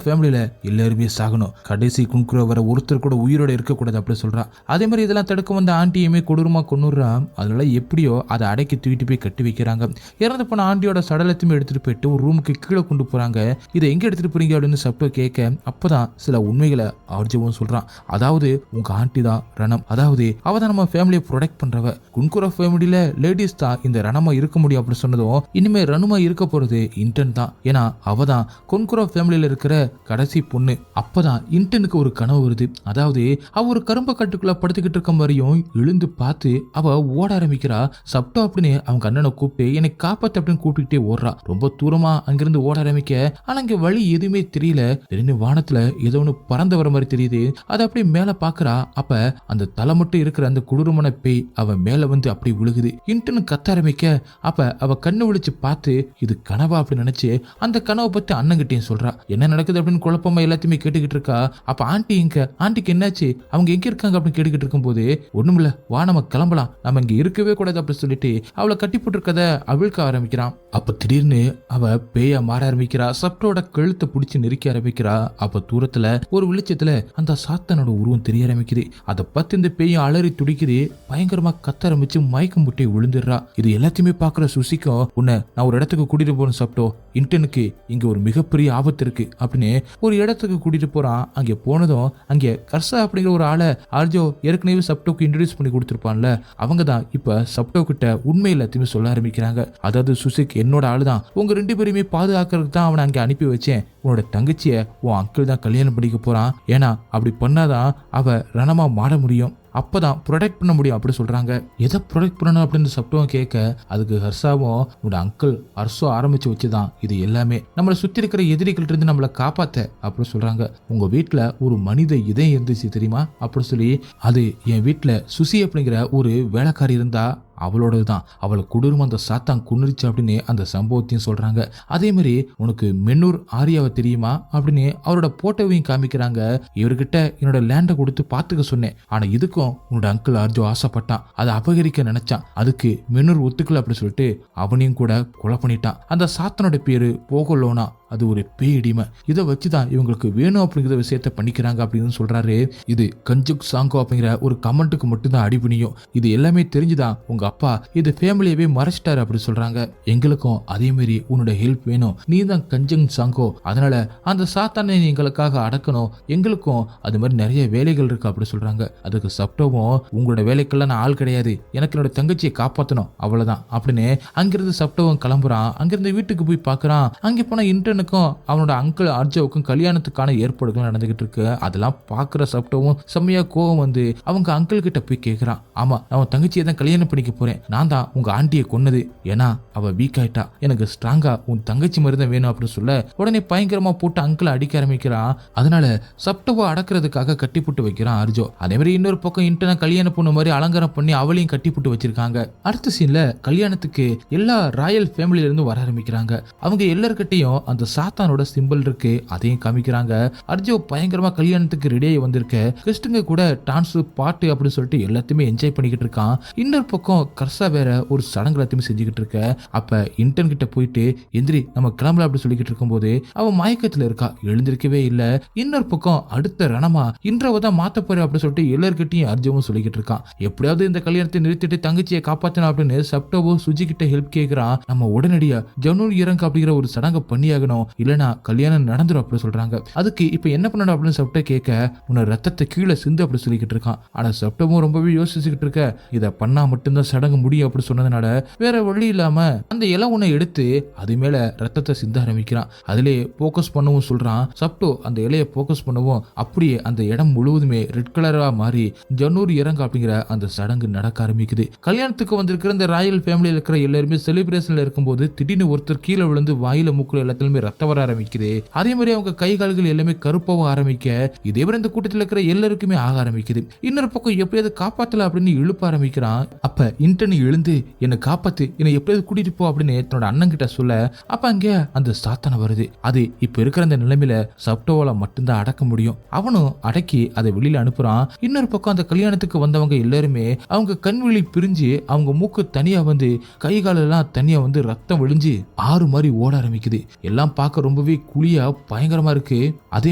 ஃபேமிலியில எல்லாருமே சாகணும், கடைசி குன்குரோ வர ஒருத்தர் கூட உயிரோட இருக்கக்கூடாது அப்படி சொல்றா. அதே மாதிரி இதெல்லாம் தடுக்க வந்த ஆண்டியுமே கொடூரமா கொன்னுறான். அதனால எப்படியோ அதை அடக்கி தூக்கிட்டு போய் கட்டி வைக்கிறாங்க. இறந்து போன ஆண்டியோட சடலத்தையுமே எடுத்துட்டு போயிட்டு ஒரு ரூமுக்கு கீழே கொண்டு போறாங்க. இதை எங்க எடுத்துட்டு போறீங்க அப்படின்னு சப்டோ கேட்க அப்பதான் சில உண்மைகளை அர்ஜுவும் சொல்றான். அதாவது உங்க ஆண்டி தான் ரணம், அதாவது அவ தான் நம்ம ஃபேமிலியை ப்ரொடெக்ட் பண்றவ. குன்குரோ ஃபேமிலியில லேடிஸ் தான் இந்த ரணமா இருக்க முடியும் அப்படின்னு சொன்னதும் இனிமே ரணமா இருக்க போறது இன்டன் தான். ஏன்னா அவ தான் குன்குரோ ஃபேமிலியில இருக்கிற கடைசி பொண்ணு. அப்பதான் இன்டனுக்கு ஒரு கனவு வருது. அதாவது அவ ஒரு கரும்பு கட்டுக்குள்ள படுத்துக்கிட்டு இருக்க மாதிரியும் எழுந்து பார்த்து அவ ஓட ஆரம்பிக்கிறா. சப்டோ அப்படின்னு அவங்க அண்ணனை கூப்பிட்டு என்னை காப்பாத்து அப்படின்னு கூப்பிட்டுக்கிட்டே ஓடுறா. ரொம்ப தூரமா அங்கிருந்து ஓட ஆரம்பிக்க ஆனா இங்க வழி எதுவுமே தெரியல. திடீர்னு வானத்துல ஏதோ ஒண்ணு பறந்து வர மாதிரி தெரியுது. அதை அப்படியே மேல பாக்குறா. அப்ப அந்த தலை மட்டும் இருக்கிற அந்த கொடூரமான பேய் அவ மேல வந்து அப்படி விழுகுது. இன்டர்னு கத்த ஆரம்பிக்க அப்ப அவ கண்ணு விழிச்சு பார்த்து இது கனவா அப்படின்னு நினைச்சு அந்த கனவை பத்தி அண்ணங்கிட்டையும் சொல்றா. என்ன நடக்குது அப்படின்னு குழப்பமா எல்லாத்தையுமே கேட்டுக்கிட்டு இருக்கா. அப்ப ஆண்டி ஆண்டிக்கு என்னாச்சு, அவங்க எங்க இருக்காங்க அப்படின்னு கேட்டுக்கிட்டு இருக்கும் போது ஒண்ணுமில்ல, வா நம்ம கிளம்பலாம், நம்ம இங்க இருக்கவே கூடாது அப்படின்னு சொல்லிட்டு அவளை கட்டி கட்டி போட்டிருக்கத அவிழ்க்க ஆரம்பிக்கிறான். அப்ப திடீர்னு அவ பேயா மாற ஆரம்பிக்கிறா. சப்டோட கழுத்தை பிடிச்சு நெருக்க ஆரம்பிக்கிறா. அப்ப தூரத்துல ஒரு வெளிச்சத்துல அந்த சாத்தானோட உருவம் தெரிய ஆரம்பிக்குது. அதை பார்த்து இந்த பேயும் அலறி துடிக்குது. பயங்கரமா கத்த ஆரம்பிச்சு மயக்கம் முட்டை விழுந்துடுறா. இது எல்லாத்தையுமே பாக்குற சுசிக்கும், உன்னை நான் ஒரு இடத்துக்கு கூட்டிட்டு போறேன் சப்டோ, இன்டனுக்கு இங்க ஒரு மிகப்பெரிய ஆபத்து இருக்கு அப்படின்னு ஒரு இடத்துக்கு கூட்டிட்டு போறான். அங்க போனதும் அங்க கர்சா அப்படிங்கிற ஒரு ஆளை ஆர்ஜோ ஏற்கனவே சப்டோக்கு இன்ட்ரோடியூஸ் பண்ணி கொடுத்துருப்பான்ல, அவங்க தான் இப்ப சப்டோ கிட்ட உண்மை எல்லாத்தையுமே சொல்ல ஆரம்பிக்கிறாங்க. அதாவது சுசிக் என்னோட ஆளு தான், உங்க 2 பேரையுமே பாதுகாக்கிறதுக்கு தான் அவனை அங்க அனுப்பி வச்சேன். உன்னோட தங்கச்சிய உன் அங்கிள் தான் கல்யாணம் பண்ணிக்க போறான். ஏன்னா அப்படி பண்ணாதான் அவ ரணமா மாற முடியும், அப்பதான் ப்ரொடெக்ட் பண்ண முடியும் அப்படி சொல்றாங்க. எதை ப்ரொடெக்ட் பண்ணணும் அப்படின்னு சப்டவும் கேட்க, அதுக்கு ஹர்ஷாவும் உன்னோட அங்கிள் ஹர்ஷோ ஆரம்பிச்சு வச்சுதான் இது எல்லாமே, நம்மளை சுத்தி இருக்கிற எதிரிகள்ட்ட இருந்து நம்மளை காப்பாத்த அப்படி சொல்றாங்க. உங்க வீட்டுல ஒரு மனித இதயம் இருந்துச்சு தெரியுமா அப்படி சொல்லி, அது என் வீட்டுல சுசி அப்படிங்கிற ஒரு வேலைக்காரி இருந்தா அவளோடது தான், அவளை கொடூரமா அந்த சாத்தான் குன்னுருச்சு அப்படின்னு அந்த சம்பவத்தையும் சொல்றாங்க. அதே மாதிரி உனக்கு மென்னூர் ஆரியாவை தெரியுமா அப்படின்னு அவரோட போட்டோவையும் காமிக்கிறாங்க. இவர்கிட்ட என்னோட லேண்டை கொடுத்து பாத்துக்க சொன்னேன், ஆனா இதுக்கும் உன்னோட அங்கிள் ஆர்ஜோ ஆசைப்பட்டான், அதை அபகரிக்க நினைச்சான், அதுக்கு மென்னூர் ஒத்துக்கல அப்படி சொல்லிட்டு அவனையும் கூட கொலை பண்ணிட்டான். அந்த சாத்தனோட பேரு போகலோனா, அது ஒரு பேடிமை. இதை வச்சுதான் இவங்களுக்கு வேணும் அப்படிங்கிற விஷயத்த பண்ணிக்கிறாங்க அப்படின்னு சொல்றாரு. இது கஞ்சுக் சாங்கோ அப்படிங்கிற ஒரு கமெண்ட்டுக்கு மட்டும்தான் அடிபணியும். இது எல்லாமே தெரிஞ்சுதான் உங்க அப்பா இது ஃபேமிலியவே மறைச்சிட்டாரு அப்படி சொல்றாங்க. எங்களுக்கும் அதே மாதிரி உன்னோட ஹெல்ப் வேணும், நீ தான் கஞ்சங் சாங்கோ, அதனால அந்த சாத்தானை எங்களுக்காக அடக்கணும், எங்களுக்கும் அது மாதிரி நிறைய வேலைகள் இருக்கு அப்படி சொல்றாங்க. அதுக்கு சப்டோவும் உங்களோட வேலைக்கெல்லாம் நான் ஆள் கிடையாது, எனக்கு என்னோட தங்கச்சியை காப்பாற்றணும் அவ்வளவுதான் அப்படின்னு அங்கிருந்து சப்டோவும் கிளம்புறான். அங்கிருந்து வீட்டுக்கு போய் பாக்குறான். அங்கே போன இன்டர்னுக்கும் அவனோட அங்கிள் ஆர்ஜோவுக்கும் கல்யாணத்துக்கான ஏற்பாடுகள் நடந்துகிட்டு இருக்கு. அதெல்லாம் பாக்குற சப்டோவும் செம்மையா கோவம் வந்து அவங்க அங்கிள் கிட்ட போய் கேட்கிறான், ஆமா அவன் தங்கச்சியை தான் கல்யாணம் பண்ணிக்க போறேன், நான் தான் உங்க ஆண்டியை கொன்னது, ஏன்னா அவ வீக் ஆயிட்டா, எனக்கு ஸ்ட்ராங்கா உன் தங்கச்சி மாதிரி தான் வேணும் அப்படின்னு சொல்ல, உடனே பயங்கரமா போட்டு அங்கிளை அடிக்க ஆரம்பிக்கிறான். அதனால சப்டோவை அடக்கிறதுக்காக கட்டி போட்டு வைக்கிறான் ஆர்ஜோ. அதே மாதிரி இன்னொரு பக்கம் இன்டர்னா கல்யாணம் பொண்ணு மாதிரி அலங்காரம் பண்ணி அவளையும் கட்டி போட்டு வச்சிருக்காங்க. அடுத்த சீன்ல கல்யாணத்துக்கு எல்லா ராயல் ஃபேமிலியில இருந்து வர ஆரம்பிக்கிறாங்க. அவங்க எல்லார்கிட்டையும் அந்த சாத்தானோட சிம்பிள் இருக்கு, அதையும் காமிக்கிறாங்க. அர்ஜோ பயங்கரமா கல்யாணத்துக்கு ரெடியாகி வந்திருக்க, கிறிஸ்டுங்க கூட டான்ஸ் பாட்டு அப்படின்னு சொல்லிட்டு எல்லாத்தையுமே என்ஜாய் பண்ணிக்கிட்டு இருக்கான். இன்னொரு பக்கம் கர்சா வேற ஒரு சடங்கு எல்லாத்தையுமே செஞ்சுக்கிட்டு இருக்க. அப்ப இன்டர்ன் கிட்ட போயிட்டு எந்திரி நம்ம கிளம்பல அப்படி சொல்லிக்கிட்டு இருக்கும்போது அவன் மயக்கத்துல இருக்கா, எழுந்திருக்கவே இல்லை. இன்னொரு பக்கம் அடுத்த ரணமா இன்றவதான் மாத்த போற அப்படின்னு சொல்லிட்டு எல்லார்கிட்டையும் அர்ஜோவும் சொல்லிக்கிட்டு இருக்கான். எப்படியாவது இந்த கல்யாணத்தை நிறுத்திட்டு தங்கச்சியை காப்பாற்றணும் அப்படின்னு சப்டோவோ சுஜி கிட்ட ஹெல்ப் கேட்கிறான். நம்ம உடனடியா ஜனூர் இறங்க அப்படிங்கிற ஒரு சடங்கை பண்ணியாகணும், இல்லனா கல்யாணம் நடந்துரும் அப்படி சொல்றாங்க. அதுக்கு இப்ப என்ன பண்ணணும் அப்படின்னு சப்டோ கேட்க, உன்னை ரத்தத்தை கீழே சிந்து அப்படி சொல்லிக்கிட்டு இருக்கான். ஆனா சப்டோவும் ரொம்பவே யோசிச்சுக்கிட்டு இருக்க, இதை பண்ணா மட்டும்தான் சடங்கு முடியும் அப்படி சொன்னதுனால வேற வழி இல்லாம அந்த இலை ஒண்ணை எடுத்து அது மேல ரத்தத்தை சிந்த ஆரம்பிக்கிறான். அதிலே போக்கஸ் பண்ணவும் சொல்றான். சப்டோ அந்த இலையை போக்கஸ் பண்ணவும் அப்படியே அந்த இடம் முழுவதுமே ரெட் கலரா மாறி ஜனூர் இறங்க அப்படிங்கிற அந்த சடங்கு நடக்க ஆரம்பிக்குது. கல்யாணத்துக்கு வந்திருக்கிற இந்த ராயல் ஃபேமிலியில் இருக்கிற எல்லாருமே செலிப்ரேஷன்ல இருக்கும்போது திடீர்னு ஒருத்தர் கீழே விழுந்து வாயில மூக்குல எல்லாத்திலுமே ரத்தம் வர ஆரம்பிக்குது. அதே மாதிரி அவங்க கை கால்கள் எல்லாமே கருப்பாவும் ஆரம்பிக்க, இதே மாதிரி இந்த கூட்டத்தில் இருக்கிற எல்லாருக்குமே ஆக ஆரம்பிக்குது. இன்னொரு பக்கம் எப்படியாவது காப்பாத்தல அப்படின்னு இழுப்ப ஆரம்பிக்கிறான். அப்ப இன்டர்ன் எழுந்து என்னை காப்பாத்து, என்னை எப்படியாவது கூட்டிட்டு போ அப்படின்னு தன்னோட அண்ணன் கிட்ட சொல்ல, அப்ப அங்க அந்த சாத்தான வருது. அது இப்ப இருக்கிற அந்த நிலைமையில சப்டோவால மட்டும்தான் அடக்க முடியும். அவனும் அடக்கி அதை வெளியில அனுப்புறான். இன்னொரு பக்கம் அந்த கல்யாணத்துக்கு வந்தவங்க எல்லாருமே அவங்க கண்விழி பிரிஞ்சு அவங்க மூக்கு தனியா வந்து கை காலெல்லாம் தனியா வந்து ரத்தம் விழிஞ்சு ஆறு மாதிரி ஓட ஆரம்பிக்குது. எல்லாம் பார்க்க ரொம்பவே குழியா பயங்கரமா இருக்கு. அதே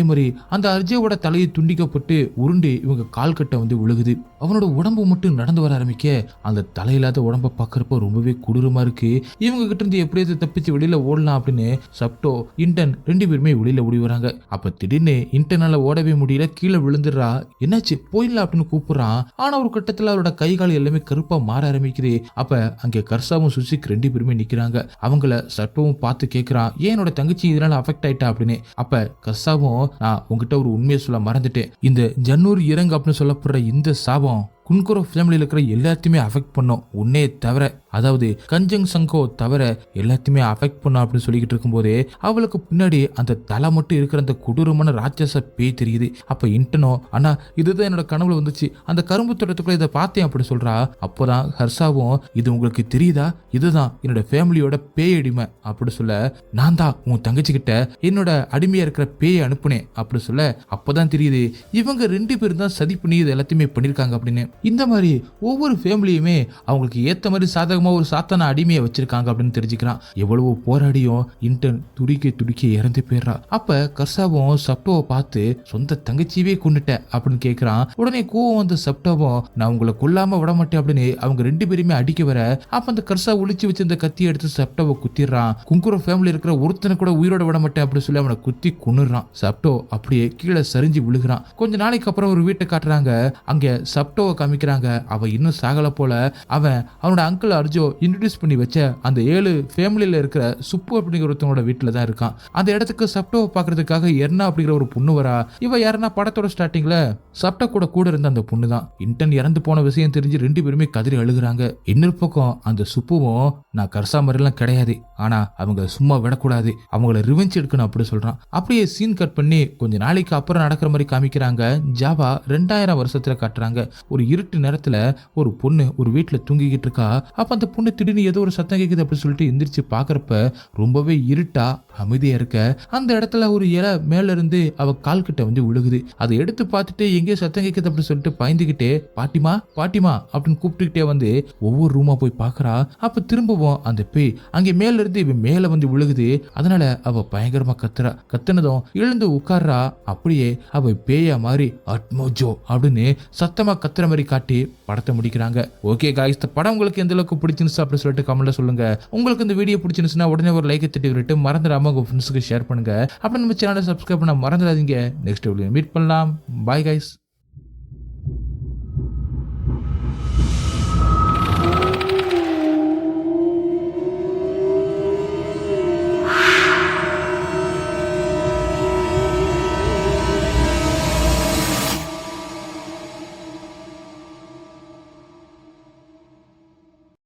மாதிரி அந்த அர்ஜயோட தலையை துண்டிக்கப்பட்டு உருண்டு இவங்க கால் கட்ட வந்து விழுகுது. அவனோட உடம்பு மட்டும் நடந்து வர ஆரம்பிக்க அந்த தலையில்லாத உடம்ப பாக்குறப்ப ரொம்பவே கொடூரமா இருக்கு. இவங்க கிட்ட இருந்து எப்படியாவது தப்பிச்சு வெளியில ஓடலாம் அப்படின்னு சப்டோ இன்டர்ன் 2 பேருமே வெளியில ஓடி வராங்க. அப்ப திடீர்னு இன்டர்னால ஓடவே முடியல, கீழே விழுந்துடுறா. என்னாச்சு போயிடலாம் அப்படின்னு கூப்பிடுறான். ஆனா ஒரு கட்டத்துல அவரோட கை கால் எல்லாமே கருப்பா மாற ஆரம்பிக்குது. அப்ப அங்க கர்சாவும் சுசிக் 2 பேருமே நிக்கிறாங்க. அவங்கள சட்டவும் பார்த்து கேட்கிறான், ஏன் என்னோட தங்கச்சி இதனால அஃபெக்ட் ஆயிட்டா அப்படின்னு. அப்ப கர்சாவும், நான் உங்ககிட்ட ஒரு உண்மையை சொல்ல மறந்துட்டேன், இந்த ஜன்னூர் இறங்கு அப்படின்னு சொல்லப்படுற இந்த சாபம் குன்குரோ ஃபேமிலியில் இருக்கிற எல்லாத்தையுமே அஃபெக்ட் பண்ணும், உன்னே தவிர, அதாவது கஞ்சங் சங்கோ தவிர எல்லாத்தையுமே அஃபெக்ட் பண்ணும் அப்படின்னு சொல்லிக்கிட்டு இருக்கும்போதே அவளுக்கு பின்னாடி அந்த தலை மட்டும் இருக்கிற அந்த கொடூரமான ராட்சச பேய் தெரியுது. அப்ப இன்டனோ, அண்ணா இதுதான் என்னோட கனவுல வந்துச்சு, அந்த கரும்பு தோட்டத்துக்குள்ள இதை பார்த்தேன் அப்படி சொல்றா. அப்போதான் ஹர்ஷாவும், இது உங்களுக்கு தெரியுதா, இதுதான் என்னோட ஃபேமிலியோட பேய் அடிமை அப்படி சொல்ல, நான் தான் உன் தங்கச்சி கிட்ட என்னோட அடிமையா இருக்கிற பேயை அனுப்புனேன் அப்படி சொல்ல, அப்பதான் தெரியுது இவங்க 2 பேரும் தான் சதி பண்ணி இது எல்லாத்தையுமே பண்ணிருக்காங்க அப்படின்னு. இந்த மாதிரி ஒவ்வொரு ஃபேமிலியுமே அவங்களுக்கு ஏத்த மாதிரி சாதகமா ஒரு சாத்தான அடிமையை வச்சிருக்காங்க அப்படின்னு தெரிஞ்சுக்கிறான். எவ்வளவோ போராடியும் இன்டர்ன் துடிக்க துடிக்க இறந்து போயிடுறா. அப்ப கர்சாவும் சப்டோவை பார்த்து சொந்த தங்கச்சியவே கொண்டுட்ட அப்படின்னு கேட்கிறான். உடனே கோவம் வந்த சப்டோவும் நான் உங்களை கொல்லாம விட மாட்டேன் அப்படின்னு அவங்க 2 பேருமே அடிக்க வர அப்ப அந்த கர்சா ஒளிச்சு வச்சு இந்த கத்தியை எடுத்து சப்டோவை குத்திடுறான். குங்குரோ ஃபேமிலி இருக்கிற ஒருத்தனை கூட உயிரோட விட மாட்டேன் அப்படின்னு சொல்லி அவனை குத்தி கொன்னுறான். சப்டோ அப்படியே கீழே சரிஞ்சு விழுகிறான். கொஞ்ச நாளைக்கு அப்புறம் ஒரு வீட்டை காட்டுறாங்க. அங்க சப்டோவை காமிக்கிறாங்க. அவன் இன்னும் சாகல போல. அவன் அவனோட அங்கிள் அர்ஜோ இன்ட்ரோடியூஸ் பண்ணி வச்ச அந்த 7 ஃபேமிலியில இருக்கிற சுப்பு அப்படிங்கிற ஒருத்தனோட வீட்டுல தான் இருக்கான். அந்த இடத்துக்கு சப்டோவை பாக்குறதுக்காக எர்னா அப்படிங்கிற ஒரு பொண்ணு வரா. இவ யாருன்னா படத்தோட ஸ்டார்டிங்ல சப்டோ கூட இருந்த அந்த பொண்ணு தான். இன்டர்ன் இறந்து போன விஷயம் தெரிஞ்சு 2 பேருமே கதறி அழுகுறாங்க. இன்னொரு பக்கம் அந்த சுப்புவும் நான் கர்சா மாதிரிலாம் கிடையாது, ஆனா அவங்க சும்மா விடக்கூடாது, அவங்கள ரிவெஞ்ச் எடுக்கணும் அப்படி சொல்றான். அப்படியே சீன் கட் பண்ணி கொஞ்ச நாளைக்கு அப்புறம் நடக்கிற மாதிரி காமிக்கிறாங்க. ஜாவா 2000 வருஷத்துல காட்டுறாங்க. ஒரு இருட்டு நேரத்துல ஒரு பொண்ணு ஒரு வீட்டுல தூங்கிக்கிட்டு இருக்கா. அப்ப அந்த பொண்ணு திடீர்னு ஏதோ ஒரு சத்தம் கேக்குது அப்படி சொல்லிட்டு எந்திரிச்சு பாக்குறப்ப ரொம்பவே இருட்டா அமைதியா இருக்க. அந்த இடத்துல ஒரு இலை மேல இருந்து அவ கால் கிட்ட வந்து விழுகுது. அதை எடுத்து பார்த்துட்டு எங்கேயோ சத்தம் கேக்குது அப்படின்னு சொல்லிட்டு பயந்துகிட்டே பாட்டிமா பாட்டிமா அப்படின்னு கூப்பிட்டுக்கிட்டே வந்து ஒவ்வொரு ரூமா போய் பாக்குறா. அப்ப திரும்பவும் அந்த பேய் அங்கே மேல இருந்து இவன் மேல வந்து விழுகுது. அதனால அவ பயங்கரமா கத்துறா. கத்துனதும் எழுந்து உட்கார்றா. அப்படியே அவ பேயா மாதிரி அட்மோஜோ அப்படின்னு சத்தமா கத்துற மாதிரி காட்டி படத்தை முடிக்கிறாங்க. ஓகே காய்ஸ், இந்த படம் உங்களுக்கு எந்த அளவுக்கு பிடிச்சிருந்துச்சு அப்படின்னு சொல்லிட்டு கமெண்ட்ல சொல்லுங்க. உங்களுக்கு இந்த வீடியோ பிடிச்சிருந்துச்சுன்னா உடனே ஒரு லைக் தட்டி விட்டு மறந்துடாம உங்க ஃப்ரெண்ட்ஸுக்கு ஷேர் பண்ணுங்க. அப்படி நம்ம சேனலை சப்ஸ்கிரைப் பண்ண மறந்துடாதீங்க. நெக்ஸ்ட் வீடியோ மீட் பண்ணலாம். Bye guys.